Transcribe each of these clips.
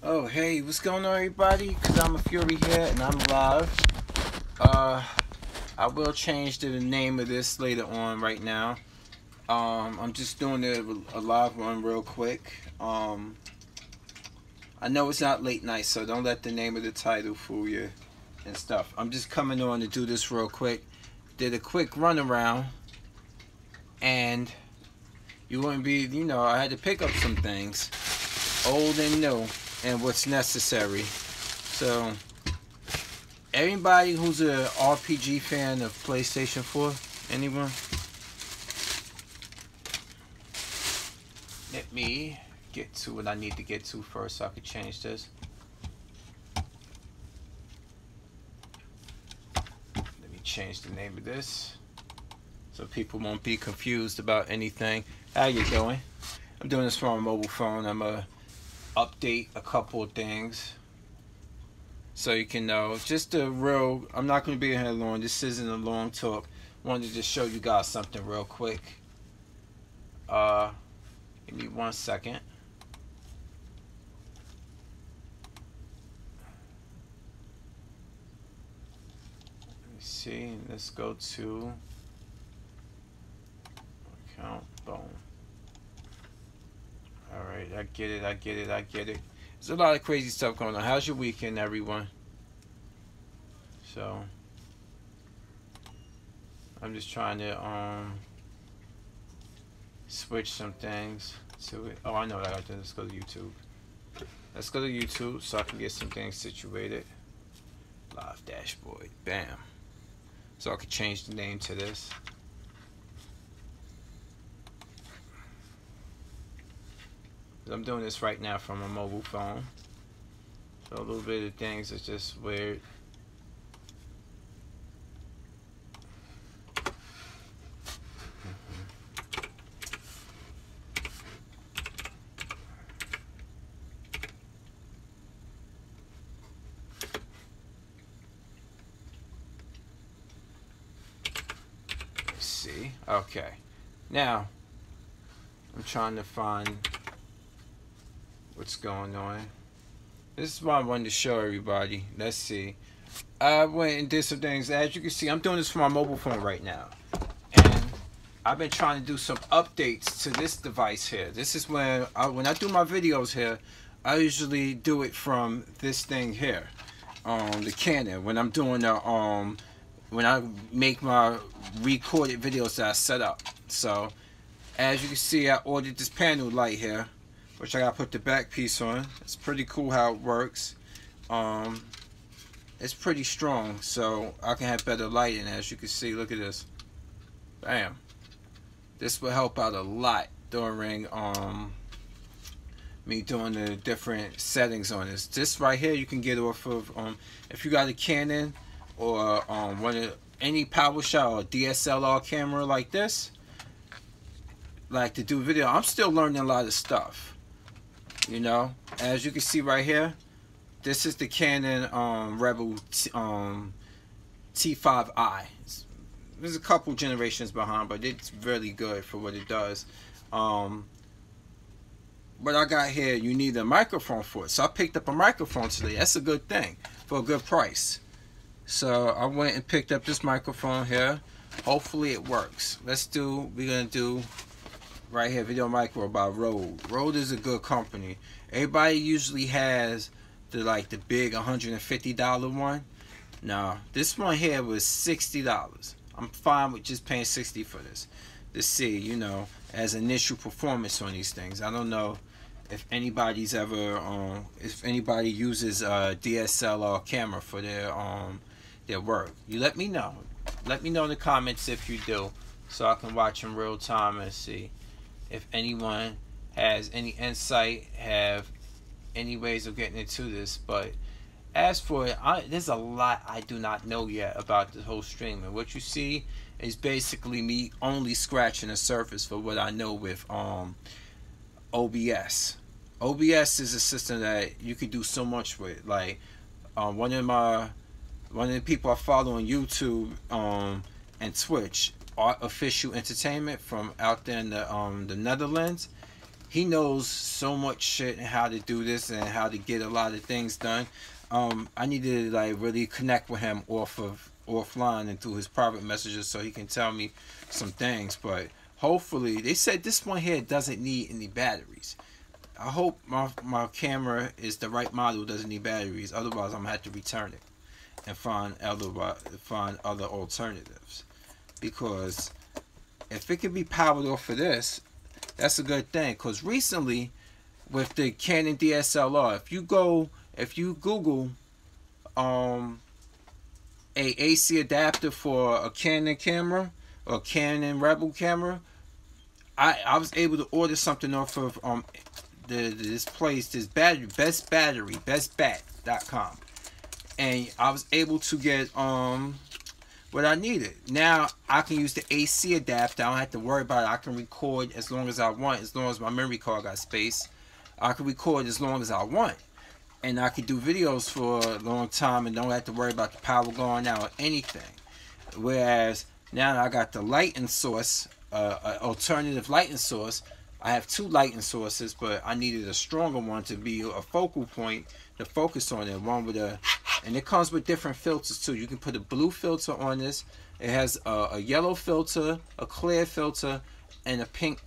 Oh, hey, what's going on, everybody? KazamaFury here, and I'm live. I will change the name of this later on. Right now, I'm just doing a live one real quick. I know it's not late night, so don't let the name of the title fool you and stuff. I'm just coming on to do this real quick. Did a quick run around, and you wouldn't be, I had to pick up some things, old and new, and what's necessary. So everybody who's a RPG fan of PlayStation 4, anyone? Let me get to what I need to get to first so I can change this. Let me change the name of this so people won't be confused about anything. How you doing? I'm doing this from a mobile phone. I'm a update a couple of things so you can know. Just a real, I'm not going to be here long. This isn't a long talk. Wanted to just show you guys something real quick. Give me 1 second. Let me see. Let's go to account. Boom. Alright, I get it. There's a lot of crazy stuff going on. How's your weekend, everyone? So I'm just trying to switch some things to it. Oh, I know what I got to do. Let's go to YouTube. Let's go to YouTube so I can get some things situated. Live dashboard. Bam. So I can change the name to this. I'm doing this right now from a mobile phone, so a little bit of things is just weird. Let's see. Okay, now I'm trying to find what's going on. This is what I wanted to show everybody. Let's see. I went and did some things. As you can see, I'm doing this from my mobile phone right now, and I've been trying to do some updates to this device here. This is when I do my videos here, I usually do it from this thing here, the Canon. When I'm doing the when I make my recorded videos that I set up. So as you can see, I ordered this panel light here, which I gotta put the back piece on. It's pretty cool how it works. It's pretty strong, so I can have better lighting. As you can see, look at this. Bam. This will help out a lot during me doing the different settings on this. This right here you can get off of if you got a Canon or any power shot or DSLR camera like this, like to do video. I'm still learning a lot of stuff. As you can see right here, this is the Canon Rebel T5i. There's a couple generations behind, but it's really good for what it does. What I got here, you need a microphone for it. So I picked up a microphone today. That's a good thing for a good price. So I went and picked up this microphone here. Hopefully it works. We're gonna do right here, Video Micro by Rode. Rode is a good company. Everybody usually has the big $150 one. No, this one here was $60. I'm fine with just paying $60 for this. To see, as initial performance on these things. I don't know if anybody's ever if anybody uses a DSLR camera for their work. You let me know. Let me know in the comments if you do, so I can watch in real time and see if anyone has any insight, have any ways of getting into this. But as for it, there's a lot I do not know yet about the whole streaming. What you see is basically me only scratching the surface for what I know with OBS. OBS is a system that you could do so much with. Like one of the people I follow on YouTube and Twitch, Art Official Entertainment from out there in the Netherlands. he knows so much shit and how to do this and how to get a lot of things done. I need to like really connect with him offline and through his private messages so he can tell me some things. But hopefully, they said this one here doesn't need any batteries. I hope my camera is the right model, doesn't need batteries. Otherwise, I'm gonna have to return it and find other alternatives. Because if it can be powered off of this, that's a good thing. Because recently, with the Canon DSLR, if you Google a AC adapter for a Canon camera or Canon Rebel camera, I was able to order something off of this place, this battery, bestbat.com, and I was able to get what I needed. Now I can use the AC adapter. I don't have to worry about it. I can record as long as I want, as long as my memory card got space. I can record as long as I want, and I can do videos for a long time and don't have to worry about the power going out or anything. Whereas now that I got the lighting source, alternative lighting source. I have two lighting sources, but I needed a stronger one to be a focal point to focus on it. One with and it comes with different filters too. You can put a blue filter on this. It has a yellow filter, a clear filter, and a pink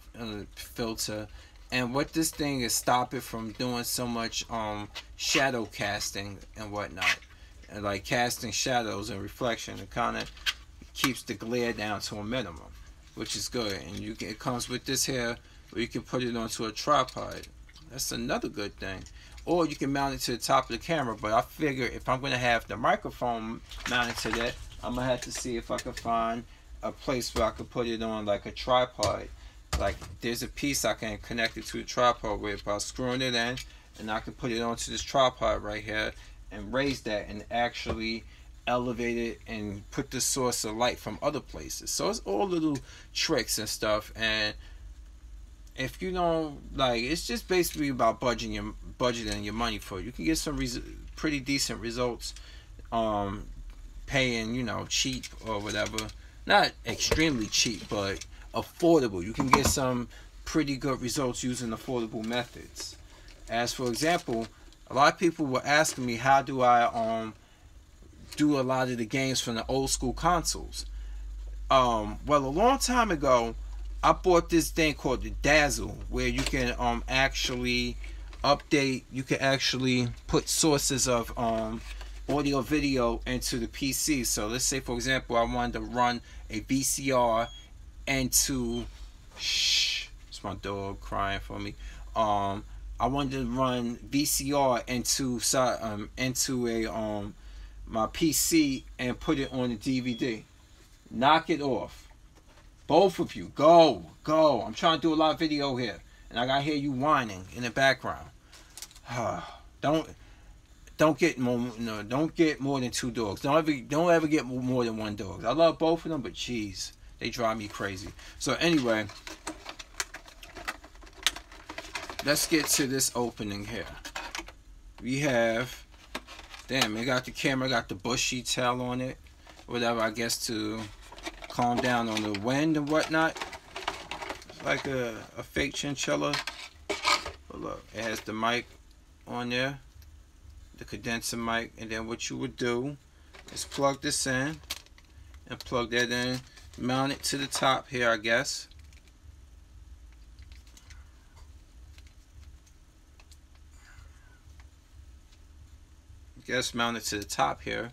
filter. And what this thing is, stop it from doing so much shadow casting and whatnot, and like casting shadows and reflection. It kind of keeps the glare down to a minimum, which is good. And it comes with this here, where you can put it onto a tripod. That's another good thing. Or you can mount it to the top of the camera. But I figure if I'm going to have the microphone mounted to that, I'm going to have to see if I can find a place where I can put it on like a tripod. Like there's a piece I can connect it to the tripod with by screwing it in, and I can put it onto this tripod right here and raise that and actually elevate it and put the source of light from other places. So it's all little tricks and stuff. And if you don't like, it's just basically about budgeting your money for it. You can get some pretty decent results paying, you know, cheap or whatever. Not extremely cheap, but affordable. You can get some pretty good results using affordable methods. As for example, a lot of people were asking me, how do I do a lot of the games from the old school consoles? Well, a long time ago, I bought this thing called the Dazzle, where you can actually update. You can actually put sources of audio video into the PC. So let's say, for example, I wanted to run a VCR into it's my dog crying for me. I wanted to run VCR into my PC and put it on the DVD. Knock it off. Both of you, go. I'm trying to do a live video here, and I gotta hear you whining in the background. Don't get more. No, don't get more than two dogs. Don't ever get more than one dog. I love both of them, but jeez, they drive me crazy. So anyway, let's get to this opening here. We have, damn, it got the camera, got the bushy tail on it, whatever. I guess to calm down on the wind and whatnot. It's like a fake chinchilla. But look, it has the mic on there, the condenser mic, and then what you would do is plug this in and plug that in, mount it to the top here, I guess. Mount it to the top here.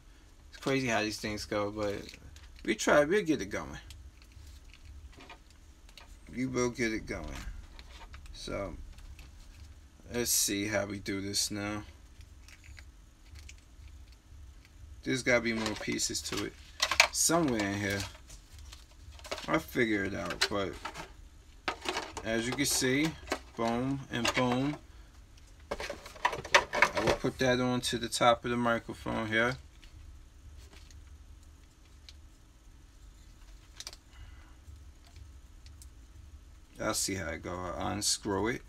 It's crazy how these things go, but we'll get it going. We will get it going. So let's see how we do this now. There's gotta be more pieces to it somewhere in here. I'll figure it out, but as you can see, boom and boom. I will put that onto the top of the microphone here. I'll see how it goes. I'll unscrew it.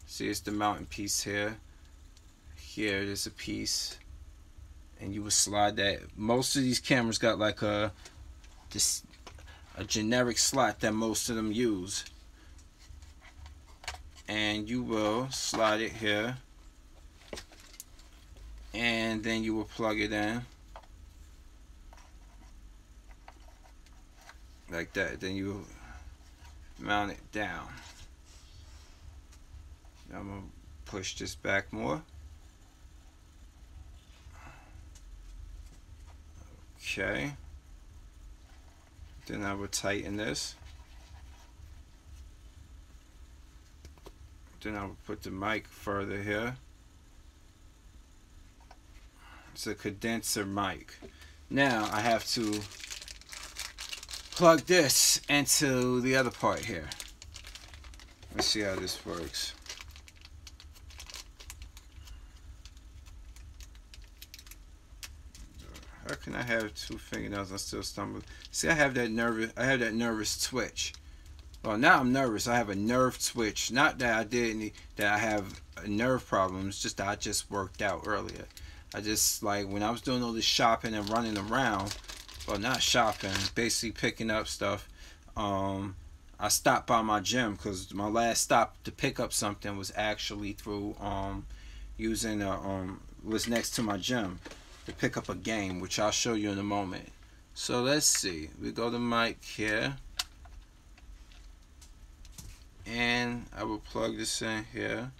See, it's the mounting piece here. Here, there's a piece, and you would slide that. Most of these cameras got like a generic slot that most of them use. and you will slide it here, and then you will plug it in like that. Then you mount it down. I'm gonna push this back more. Okay. Then I will tighten this. Then I will put the mic further here. It's a condenser mic. Now I have to plug this into the other part here. Let's see how this works. How can I have two fingernails and still stumble? See, I have that nervous twitch. Well, now I'm nervous. I have a nerve twitch. Not that I have nerve problems, just that I just worked out earlier. I just, like, when I was doing all this shopping and running around, well, not shopping, basically picking up stuff, I stopped by my gym because my last stop to pick up something was actually through using was next to my gym to pick up a game, which I'll show you in a moment. So let's see. We go to mic here, and I will plug this in here.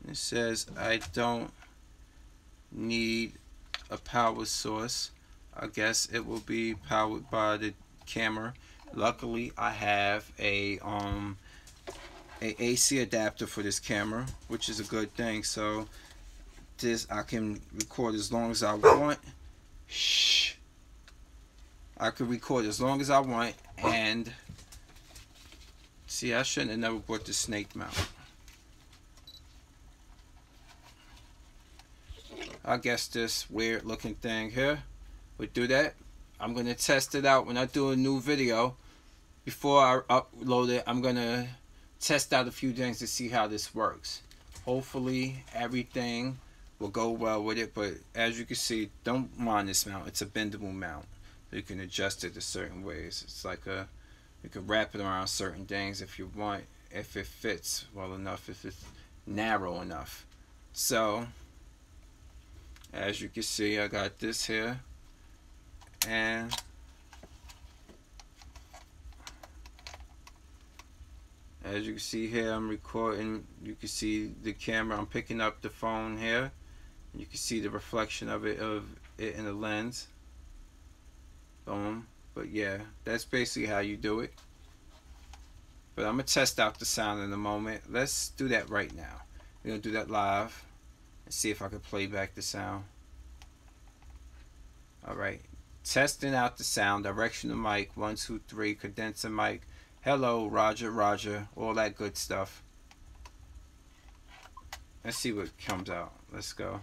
It says I don't need a power source. I guess it will be powered by the camera. Luckily, I have a AC adapter for this camera, which is a good thing. So this, I can record as long as I want. Shh. I can record as long as I want. And see, I shouldn't have never bought the snake mount. I guess this weird looking thing here would do that. I'm gonna test it out when I do a new video. Before I upload it, I'm gonna test out a few things to see how this works. Hopefully everything will go well with it, but as you can see, don't mind this mount. It's a bendable mount. You can adjust it to certain ways. It's like you can wrap it around certain things if you want, if it fits well enough, if it's narrow enough. So as you can see, I got this here, and as you can see here, I'm recording. You can see the camera. I'm picking up the phone here. You can see the reflection of it in the lens. Boom. But yeah, that's basically how you do it. But I'm gonna test out the sound in a moment. Let's do that right now. We're gonna do that live and see if I can play back the sound. Alright. Testing out the sound. Directional mic. 1, 2, 3. Condenser mic. Hello, Roger, Roger. All that good stuff. Let's see what comes out. Let's go.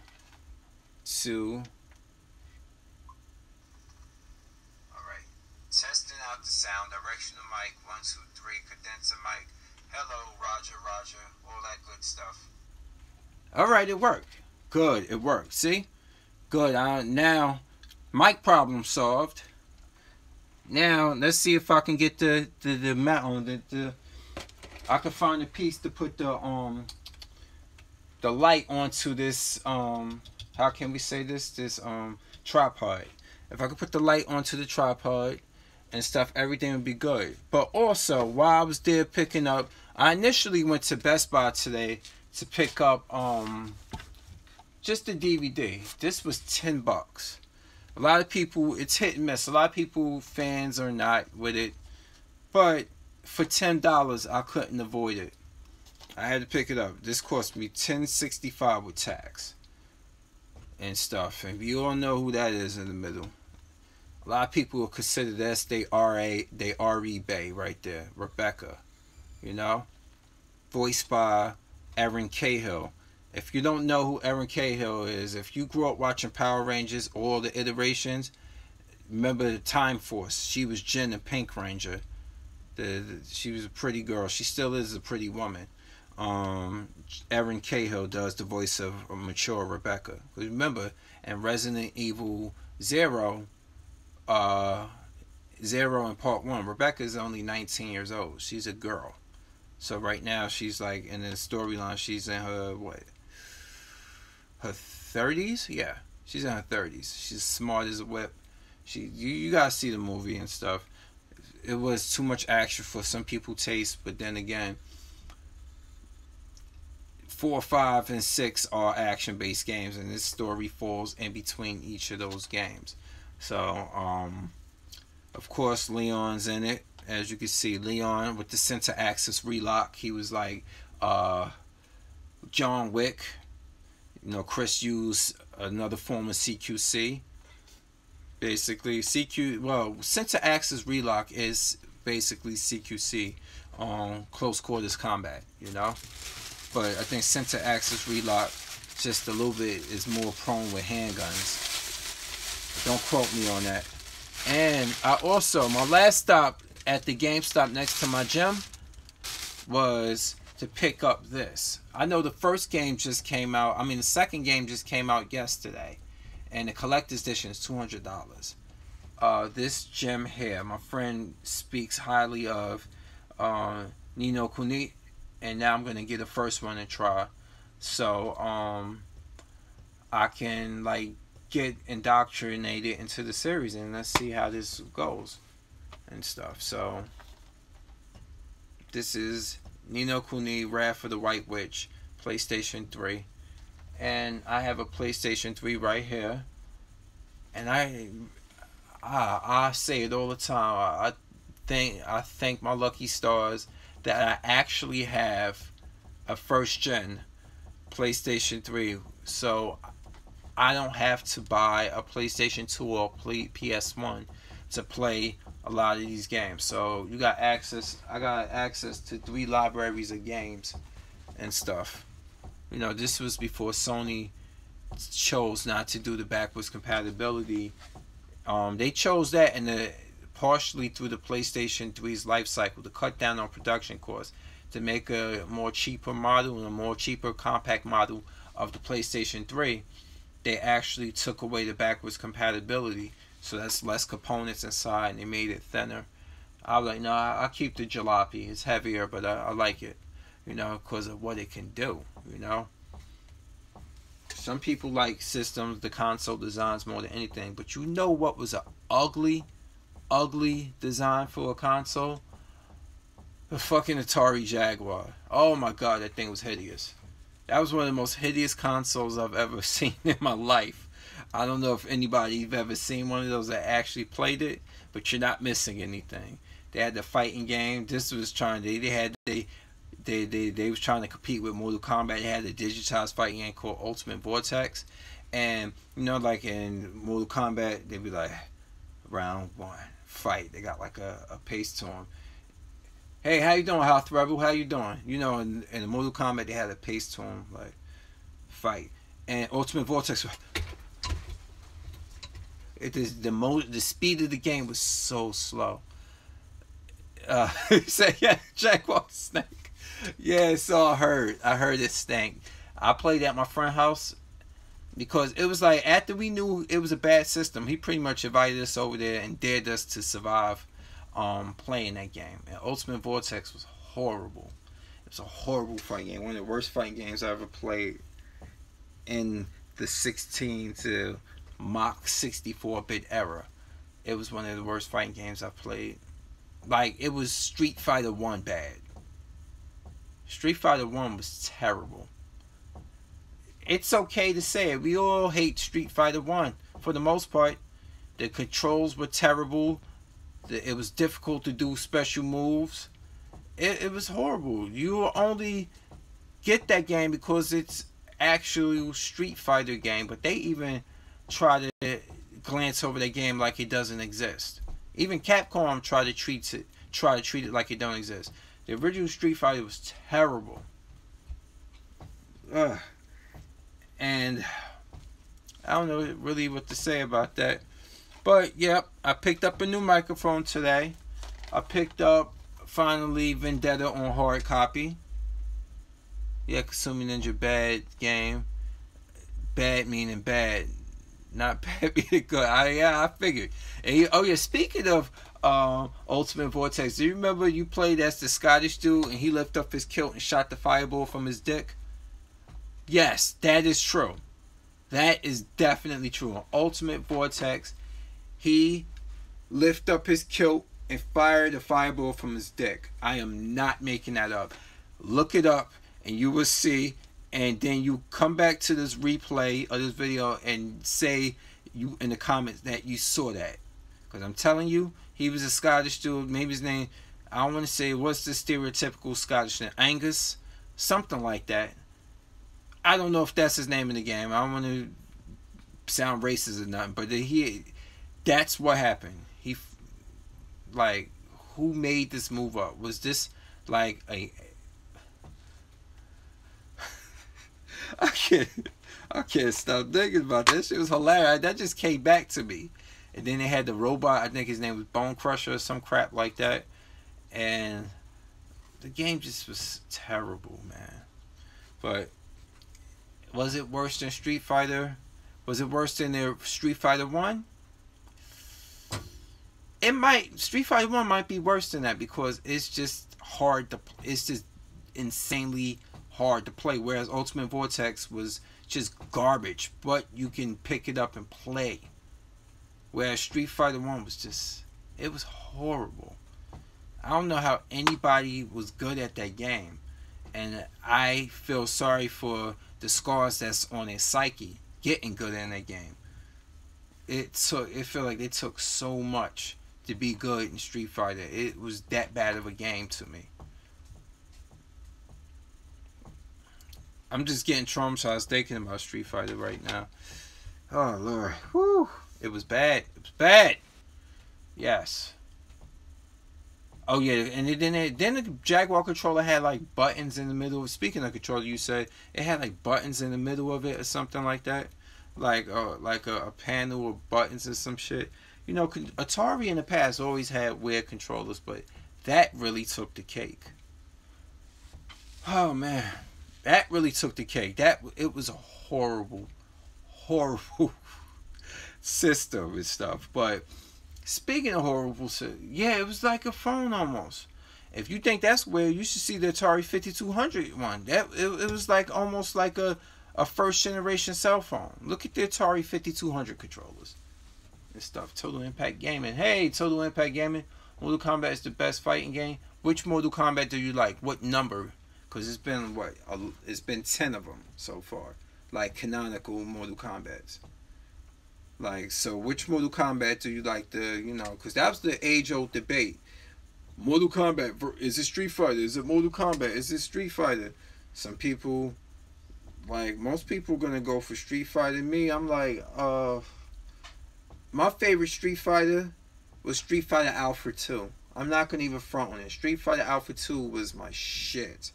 2. Alright. Testing out the sound. Directional mic. 1, 2, 3. Condenser mic. Hello, Roger, Roger. All that good stuff. Alright, it worked. Good, it worked. See? Good. Now, mic problem solved. Now, let's see if I can get the mount on I can find a piece to put the light onto this, how can we say this tripod. If I could put the light onto the tripod and stuff, everything would be good. But also, while I was there picking up, I initially went to Best Buy today to pick up just the DVD. This was $10. A lot of people, it's hit and miss. A lot of people, fans or not with it. But for $10, I couldn't avoid it. I had to pick it up. This cost me $10.65 with tax and stuff. And you all know who that is in the middle. A lot of people will consider this they R.E. Bay right there. Rebecca. You know? Voiced by Erin Cahill. If you don't know who Erin Cahill is, if you grew up watching Power Rangers, all the iterations, remember the Time Force. She was Jen the Pink Ranger. She was a pretty girl. She still is a pretty woman. Erin Cahill does the voice of a mature Rebecca. Remember, in Resident Evil 0 in Part 1, Rebecca is only 19 years old. She's a girl. So right now she's like in the storyline. She's in her what? Her 30s? Yeah, she's in her 30s. She's smart as a whip. You gotta see the movie and stuff. It was too much action for some people's taste, but then again, 4, 5, and 6 are action-based games, and this story falls in between each of those games. So, of course, Leon's in it. As you can see, Leon with the center axis relock. He was like John Wick. You know, Chris used another form of CQC. Basically, center axis relock is basically CQC on close quarters combat, you know. But I think center axis relock just a little bit is more prone with handguns. Don't quote me on that. And I also, my last stop at the GameStop next to my gym was to pick up this. I know the first game just came out. I mean, the second game just came out yesterday. And the collector's edition is $200. This gem here, my friend speaks highly of Ni no Kuni. And now I'm going to get the first one and try. So, I can, like, get indoctrinated into the series. And let's see how this goes. And stuff. So, this is Ni no Kuni, Wrath of the White Witch, PlayStation 3. And I have a PlayStation 3 right here. And I say it all the time. I thank my lucky stars that I actually have a first gen PlayStation 3. So I don't have to buy a PlayStation 2 or PS1 to play a lot of these games. So you got access. I got access to 3 libraries of games and stuff. You know, this was before Sony chose not to do the backwards compatibility. They chose that and partially through the PlayStation 3's life cycle to cut down on production costs, to make a more cheaper model and a more cheaper compact model of the PlayStation 3. They actually took away the backwards compatibility, so that's less components inside, and they made it thinner. I was like, no, I'll keep the jalopy. It's heavier, but I like it, you know, because of what it can do, you know. Some people like systems, the console designs more than anything, but you know what was an ugly design for a console? The fucking Atari Jaguar. Oh my god, that thing was hideous. That was one of the most hideous consoles I've ever seen in my life. I don't know if anybody's ever seen one of those that actually played it, but you're not missing anything. They had the fighting game. This was trying to, they was trying to compete with Mortal Kombat. They had a digitized fighting game called Ultimate Vortex. And, you know, like in Mortal Kombat, they'd be like, round 1, fight. They got like a pace to them. Hey, how you doing, House Rebel? How you doing? You know, in Mortal Kombat, they had a pace to them, like, fight. And Ultimate Vortex, the speed of the game was so slow. Say, yeah, Jaguar Snake. Yeah, so I heard it stank. I played at my friend's house because it was like after we knew it was a bad system, he pretty much invited us over there and dared us to survive playing that game. And Ultimate Vortex was horrible. It was a horrible fighting game. One of the worst fighting games I ever played in the 16 to Mach 64-bit era. It was one of the worst fighting games I've played. Like, it was Street Fighter 1 bad. Street Fighter 1 was terrible. It's okay to say it. We all hate Street Fighter 1 for the most part. The controls were terrible. It was difficult to do special moves. It was horrible. You will only get that game because it's actual Street Fighter game. But they even try to glance over that game like it doesn't exist. Even Capcom try to treat it like it don't exist. The original Street Fighter was terrible. And I don't know really what to say about that. But, yep, I picked up a new microphone today. I picked up, finally, Vendetta on hard copy. Yeah, Kasumi Ninja bad game. Bad meaning bad. Not bad being good. I figured. And oh yeah, speaking of Ultimate Vortex, do you remember you played as the Scottish dude and he lifted up his kilt and shot the fireball from his dick? Yes, that is true. That is definitely true. On Ultimate Vortex, he lifted up his kilt and fired a fireball from his dick. I am not making that up. Look it up and you will see. And then you come back to this replay of this video and say you in the comments that you saw that. Because I'm telling you, he was a Scottish dude. Maybe his name, I don't want to say, what's the stereotypical Scottish name? Angus? Something like that. I don't know if that's his name in the game. I don't want to sound racist or nothing. But that's what happened. He, like, who made this move up? Was this like a... I can't stop thinking about that. Shit was hilarious. That just came back to me. And then they had the robot. I think his name was Bone Crusher or some crap like that. And the game just was terrible, man. But was it worse than Street Fighter? Was it worse than their Street Fighter 1? It might. Street Fighter 1 might be worse than that because it's just hard to. It's just insanely hard to play, whereas Ultimate Vortex was just garbage, but you can pick it up and play. Whereas Street Fighter 1 was just, it was horrible. I don't know how anybody was good at that game, and I feel sorry for the scars that's on their psyche getting good in that game. It felt like it took so much to be good in Street Fighter. It was that bad of a game to me. I'm just getting traumatized thinking about Street Fighter right now. Oh, Lord. Whew. It was bad. It was bad. Yes. Oh, yeah. And then the Jaguar controller had, like, buttons in the middle. Speaking of controller, you said it had, like, buttons in the middle of it or something like that. Like a panel of buttons or some shit. You know, Atari in the past always had weird controllers, but that really took the cake. Oh, man. That really took the cake. It was a horrible system and stuff. But speaking of horrible, yeah, it was like a phone almost. If you think that's weird, you should see the Atari 5200 one. It was like almost like a first generation cell phone. Look at the Atari 5200 controllers and stuff. Total Impact Gaming. Hey, Total Impact Gaming. Mortal Kombat is the best fighting game. Which Mortal Kombat do you like? What number? Because it's been, what, it's been 10 of them so far. Like, canonical Mortal Kombats. Like, so which Mortal Kombat do you like because that was the age-old debate. Mortal Kombat, is it Street Fighter? Is it Mortal Kombat? Is it Street Fighter? Some people, like, most people are going to go for Street Fighter. Me, I'm like, my favorite Street Fighter was Street Fighter Alpha 2. I'm not going to even front on it. Street Fighter Alpha 2 was my shit.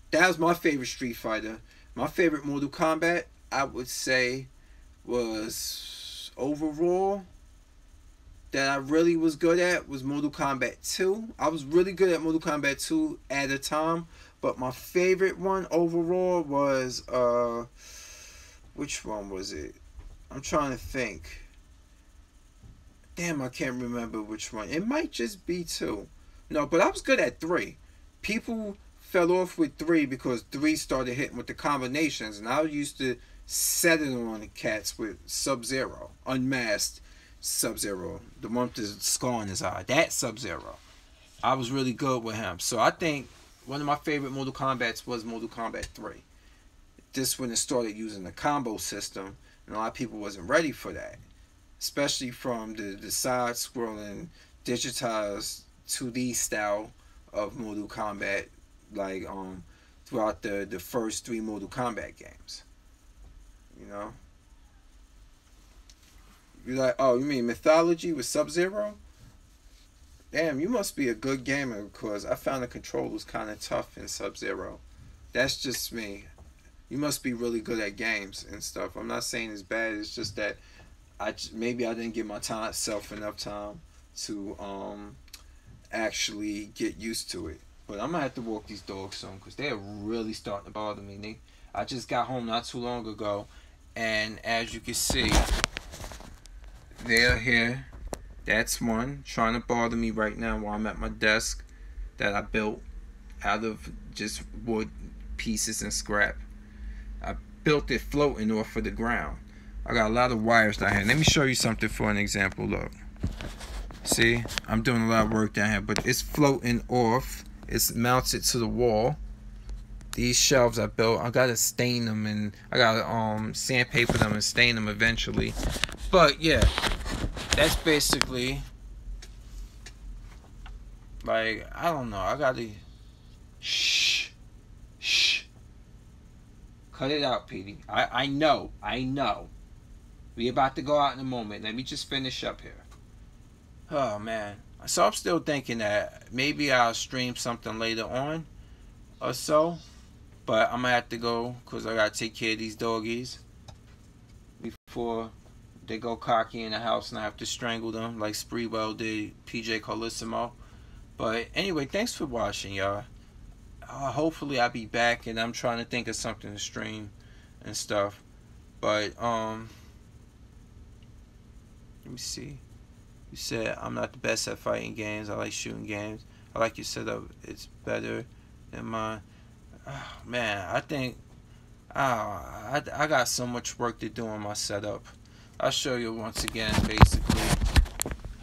That was my favorite Street Fighter. My favorite Mortal Kombat, I would say, was overall that I really was good at was Mortal Kombat 2. I was really good at Mortal Kombat 2 at a time, but my favorite one overall was which one was it? I'm trying to think. Damn, I can't remember which one. It might just be 2. No, but I was good at 3. People fell off with 3 because 3 started hitting with the combinations, and I used to set it on the cats with Sub-Zero, unmasked Sub-Zero, the one with the scar in his eye. That Sub-Zero, I was really good with him. So I think one of my favorite Mortal Kombats was Mortal Kombat 3. This when it started using the combo system, and a lot of people wasn't ready for that, especially from the side-scrolling digitized 2D style of Mortal Kombat, like throughout the first 3 Mortal Kombat games. You know? You're like, oh, you mean Mythology with Sub-Zero? Damn, you must be a good gamer because I found the controllers kind of tough in Sub-Zero. That's just me. You must be really good at games and stuff. I'm not saying it's bad. It's just that maybe I didn't give myself enough time to actually get used to it. But I'm gonna have to walk these dogs soon because they're really starting to bother me. I just got home not too long ago, and as you can see, they're here. That's one trying to bother me right now while I'm at my desk that I built out of just wood pieces and scrap. I built it floating off of the ground. I got a lot of wires down here. Let me show you something for an example. Look. See? I'm doing a lot of work down here, but it's floating off. It's mounted to the wall. These shelves I built, I gotta stain them, and I gotta sandpaper them and stain them eventually. But yeah, that's basically, like, I don't know. I gotta shh. Cut it out, Petey. I know. We about to go out in a moment. Let me just finish up here. Oh man. So I'm still thinking that maybe I'll stream something later on or so. But I'm gonna have to go because I gotta take care of these doggies before they go cocky in the house and I have to strangle them like Spreewell did PJ Carlissimo. But anyway, thanks for watching, y'all. Hopefully I'll be back, and I'm trying to think of something to stream and stuff. But let me see. You said I'm not the best at fighting games. I like shooting games. I like your setup. It's better than mine. Oh, man, I think I got so much work to do on my setup. I'll show you once again basically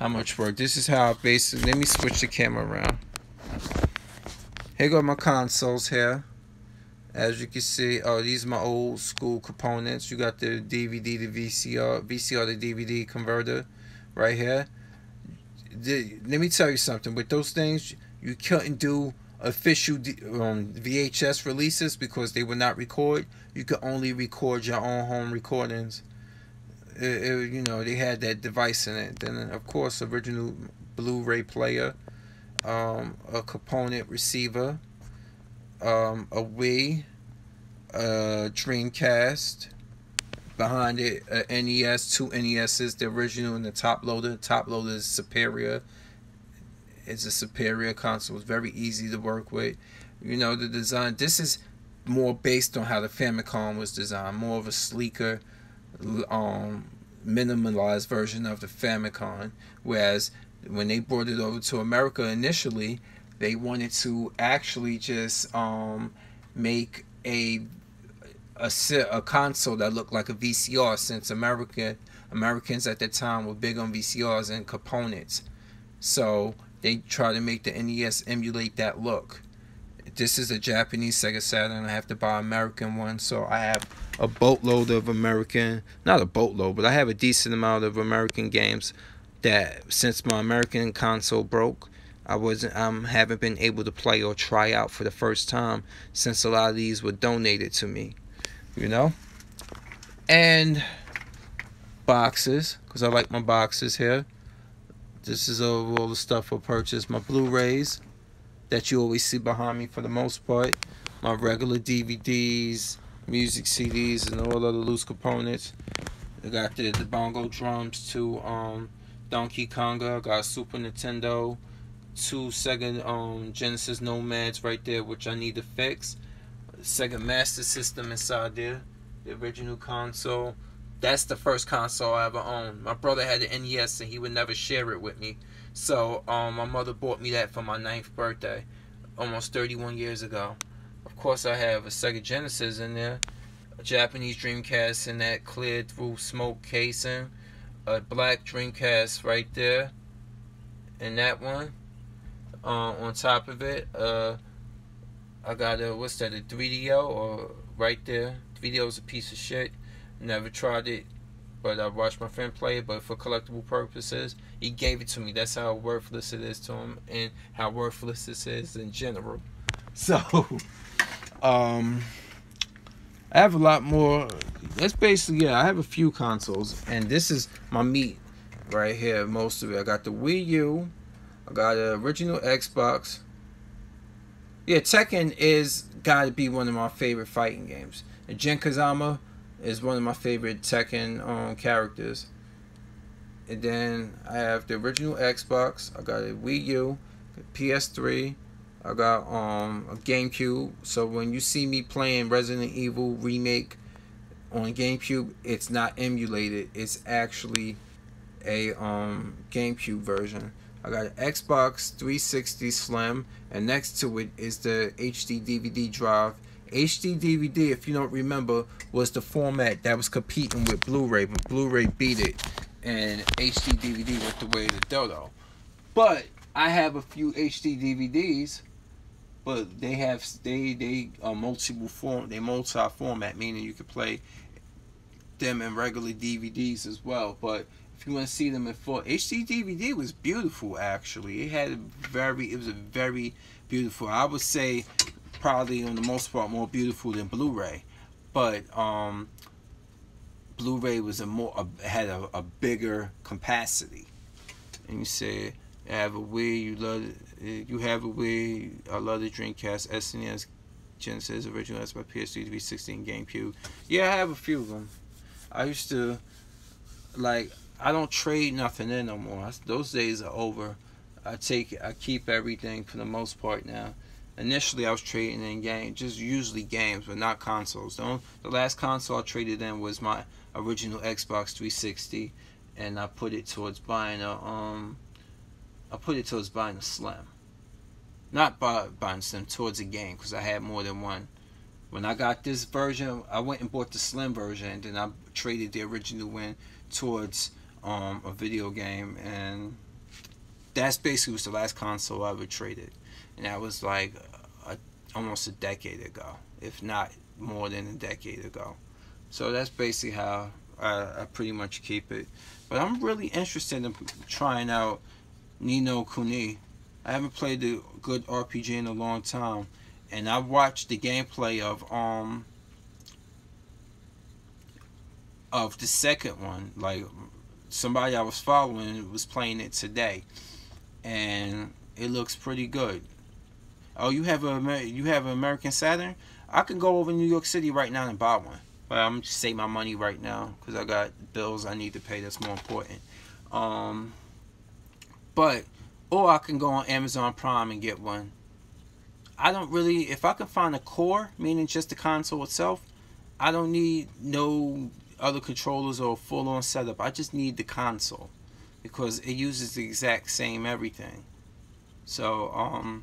how much work. This is how I basically, let me switch the camera around. Here go my consoles here. As you can see, oh, these are my old school components. You got the DVD to VCR, VCR to DVD converter right here. Let me tell you something. With those things, you couldn't do official VHS releases because they would not record. You could only record your own home recordings. You know, they had that device in it. Then, of course, original Blu-ray player, a component receiver, a Wii, a Dreamcast. Behind it, a NES, two NESs, the original and the top loader. Top loader is superior. It's a superior console. It's very easy to work with. You know, the design, this is more based on how the Famicom was designed. More of a sleeker, minimalized version of the Famicom. Whereas when they brought it over to America initially, they wanted to actually just make a console that looked like a VCR, since Americans at that time were big on VCRs and components. So they try to make the NES emulate that look. This is a Japanese Sega Saturn. I have to buy an American one, so I have a boatload of American, not a boatload, but I have a decent amount of American games that, since my American console broke, I haven't been able to play or try out for the first time, since a lot of these were donated to me, you know. And boxes, because I like my boxes here. This is all the stuff I purchased. My Blu-rays that you always see behind me for the most part. My regular DVDs, music CDs, and all other loose components. I got the bongo drums to Donkey Konga. I got Super Nintendo, two Sega Genesis Nomads right there, which I need to fix. Sega Master System inside there, the original console. That's the first console I ever owned. My brother had the NES and he would never share it with me. So my mother bought me that for my 9th birthday, almost 31 years ago. Of course I have a Sega Genesis in there, a Japanese Dreamcast in that clear through smoke casing, a black Dreamcast right there, and that one. On top of it, I got a, what's that, a 3DO, or right there. 3DO is a piece of shit. Never tried it, but I watched my friend play it, but for collectible purposes, he gave it to me. That's how worthless it is to him, and how worthless this is in general. So, I have a lot more. That's basically, yeah, I have a few consoles, and this is my meat right here, most of it. I got the Wii U, I got the original Xbox. Yeah, Tekken is gotta be one of my favorite fighting games. And Jin Kazama is one of my favorite Tekken characters. And then I have the original Xbox. I got a Wii U, a PS3. I got a GameCube. So when you see me playing Resident Evil Remake on GameCube, it's not emulated. It's actually a GameCube version. I got an Xbox 360 Slim, and next to it is the HD DVD drive. HD DVD, if you don't remember, was the format that was competing with Blu-ray, but Blu-ray beat it, and HD DVD went the way of the dodo. But I have a few HD DVDs, but they are multi-format, meaning you could play them in regular DVDs as well. But if you want to see them in full, HD DVD was beautiful. Actually, it was a very beautiful. I would say probably on the most part more beautiful than Blu-ray, but Blu-ray was had a bigger capacity. And you say, I have a Wii, you have a Wii, I love the Dreamcast, SNES, Genesis, original Xbox, PS3, 360, and GameCube. Yeah, I have a few of them. I used to, like, I don't trade nothing in no more. Those days are over. I keep everything for the most part now. Initially, I was trading in games, just usually games, but not consoles. The last console I traded in was my original Xbox 360, and I put it towards buying a Slim. Not buying Slim, towards a game, because I had more than one. When I got this version, I went and bought the Slim version, and then I traded the original one towards a video game, and that's basically was the last console I ever traded, and that was like almost a decade ago, if not more than a decade ago. So that's basically how I pretty much keep it. But I'm really interested in trying out Ni no Kuni. I haven't played a good RPG in a long time, and I watched the gameplay of the second one. Like, somebody I was following was playing it today, and it looks pretty good. Oh, you have an American Saturn? I can go over to New York City right now and buy one. But I'm just saving my money right now because I got bills I need to pay. That's more important. Or I can go on Amazon Prime and get one. I don't really, if I can find a core, meaning just the console itself, I don't need no other controllers or full-on setup. I just need the console because it uses the exact same everything. So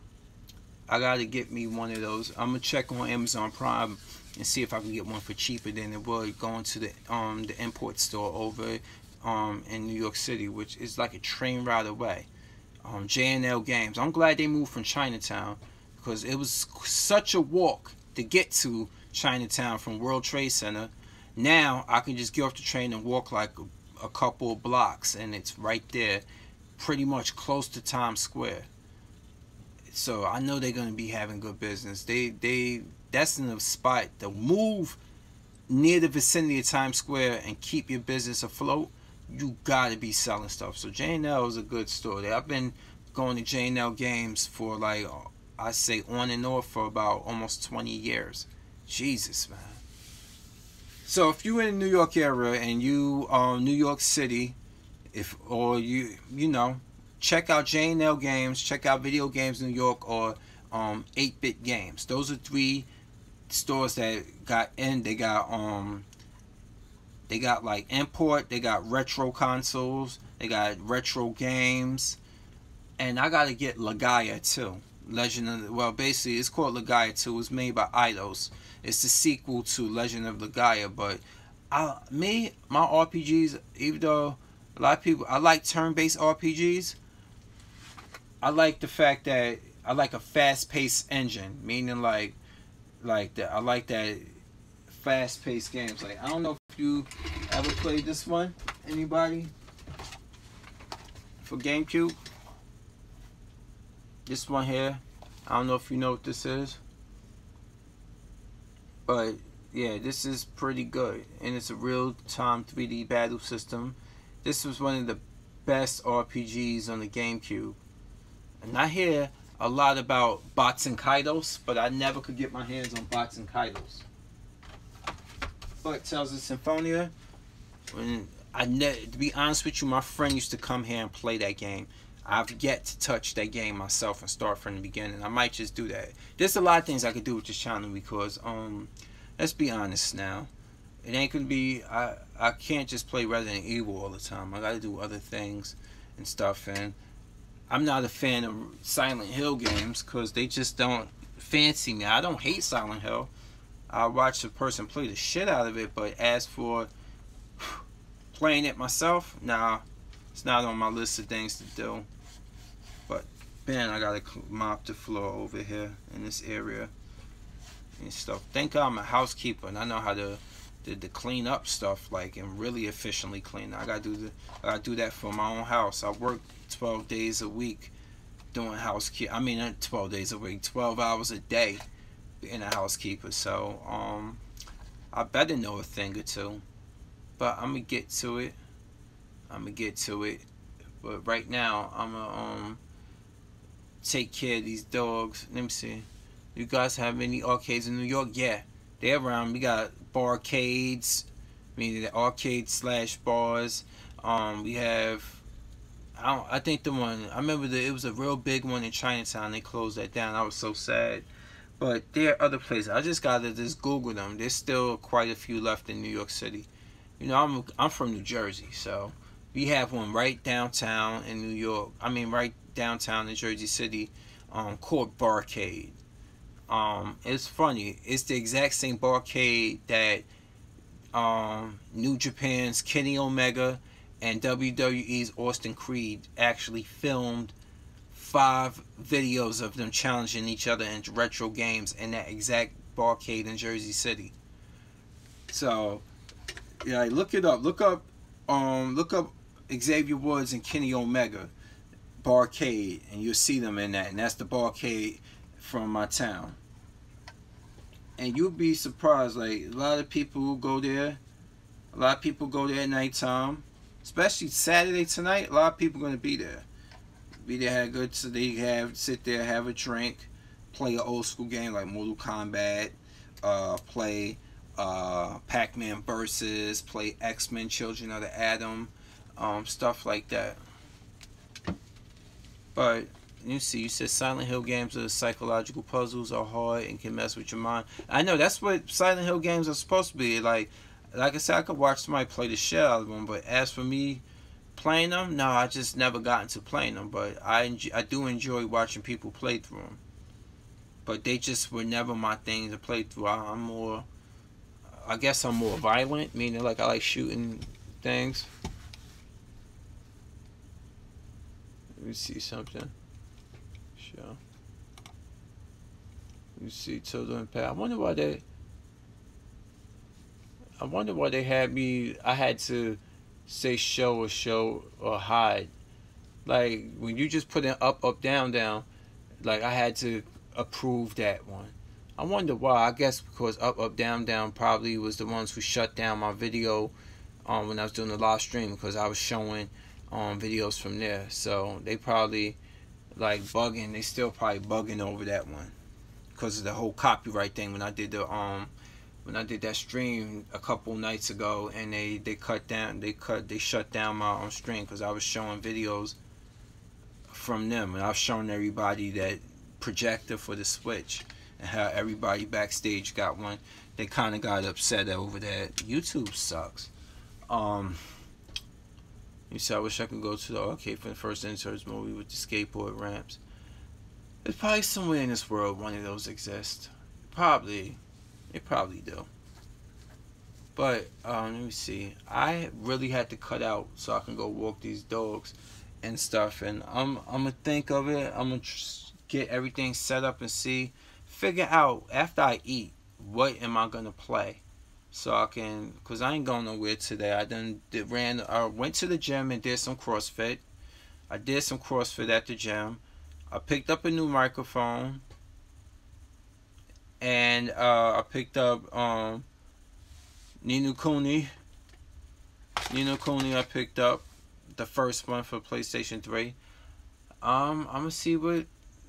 I gotta get me one of those. I'm gonna check on Amazon Prime and see if I can get one for cheaper than it would going to the import store over in New York City, which is like a train ride away. J&L Games. I'm glad they moved from Chinatown because it was such a walk to get to Chinatown from World Trade Center. Now I can just get off the train and walk like a couple of blocks, and it's right there, pretty much close to Times Square. So I know they're gonna be having good business. That's in the spot to move near the vicinity of Times Square and keep your business afloat. You gotta be selling stuff. So J&L is a good store. I've been going to J&L Games for like, I say on and off for about almost 20 years. Jesus, man. So if you're in the New York area and you New York City, you know, check out J&L Games, check out Video Games New York, or 8-Bit Games. Those are three stores that got in. They got like import, they got retro consoles, they got retro games, and I gotta get Legaia too. Basically it's called Legaia 2. It was made by Eidos. It's the sequel to Legend of Legaia. But my RPGs, even though a lot of people, I like turn-based RPGs, I like the fact that I like a fast-paced engine, meaning like that. I like that fast-paced games. Like, I don't know if you ever played this one. Anybody? For GameCube? This one here. I don't know if you know what this is. But yeah, this is pretty good. And it's a real-time 3D battle system. This was one of the best RPGs on the GameCube. And I hear a lot about Bots and Kaidos, but I never could get my hands on Bots and Kaidos. But Tales of Symphonia, to be honest with you, my friend used to come here and play that game. I've yet to touch that game myself and start from the beginning. I might just do that. There's a lot of things I could do with this channel because, let's be honest now. it ain't gonna be. I can't just play Resident Evil all the time. I gotta do other things and stuff. And I'm not a fan of Silent Hill games because they just don't fancy me. I don't hate Silent Hill. I watch a person play the shit out of it, but as for playing it myself, nah, it's not on my list of things to do. But man, I gotta mop the floor over here in this area and stuff. Thank God I'm a housekeeper and I know how to clean up stuff like and really efficiently clean. I gotta do that for my own house. I work 12 days a week doing housekeeping. I mean, not 12 days a week, 12 hours a day being a housekeeper. So I better know a thing or two. But I'm gonna get to it. But right now I'm gonna take care of these dogs. Let me see. You guys have any arcades in New York? Yeah, they're around. We got barcades, meaning the arcade slash bars. We have. I think the one I remember it was a real big one in Chinatown. They closed that down. I was so sad. But there are other places. I just gotta Google them. There's still quite a few left in New York City. You know, I'm from New Jersey, so we have one right downtown in New York. I mean, right downtown in Jersey City, called Barcade. It's funny. It's the exact same barcade that New Japan's Kenny Omega and WWE's Austin Creed actually filmed 5 videos of them challenging each other in retro games in that exact barcade in Jersey City. So, yeah, look it up. Look up Xavier Woods and Kenny Omega barcade, and you'll see them in that. And that's the barcade from my town. And you'll be surprised. Like a lot of people go there. A lot of people go there at nighttime, especially Saturday tonight. A lot of people are gonna be there. Be there, have good. So they sit there, have a drink, play an old school game like Mortal Kombat, play Pac-Man Versus, play X-Men Children of the Atom, stuff like that. But you see, you said Silent Hill games are psychological puzzles, are hard and can mess with your mind. I know that's what Silent Hill games are supposed to be. Like I said, I could watch somebody play the shit out of them, but as for me playing them, no, I just never got into playing them. But I do enjoy watching people play through them. But they just were never my thing to play through. I guess I'm more violent, meaning like I like shooting things. Let me see something. Sure. You see Total Impact. I wonder why they had me. I had to say show or hide. Like when you just put in up, down, down. Like I had to approve that one. I wonder why. I guess because up, down, down probably was the ones who shut down my video when I was doing the live stream because I was showing videos from there. So they probably like bugging. They still probably bugging over that one because of the whole copyright thing when I did that stream a couple nights ago, and they shut down my stream because I was showing videos from them, and I was showing everybody that projector for the Switch and how everybody backstage got one. They kind of got upset over that. YouTube sucks. You see, I wish I could go to the arcade for the first inserts movie with the skateboard ramps. There's probably somewhere in this world one of those exists. Probably. They probably do. But, let me see. I really had to cut out so I can go walk these dogs and stuff. And I'm going to think of it. I'm going to get everything set up and figure out, after I eat, what am I going to play. So I can, because I ain't going nowhere today. I went to the gym and did some CrossFit. I did some CrossFit at the gym. I picked up a new microphone. And I picked up Ni no Kuni. I picked up the first one for PlayStation 3. I'm gonna see what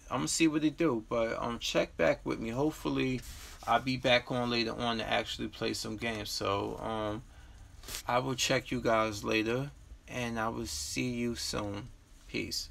it do. But check back with me. Hopefully I'll be back on later on to actually play some games. So I will check you guys later, and I will see you soon. Peace.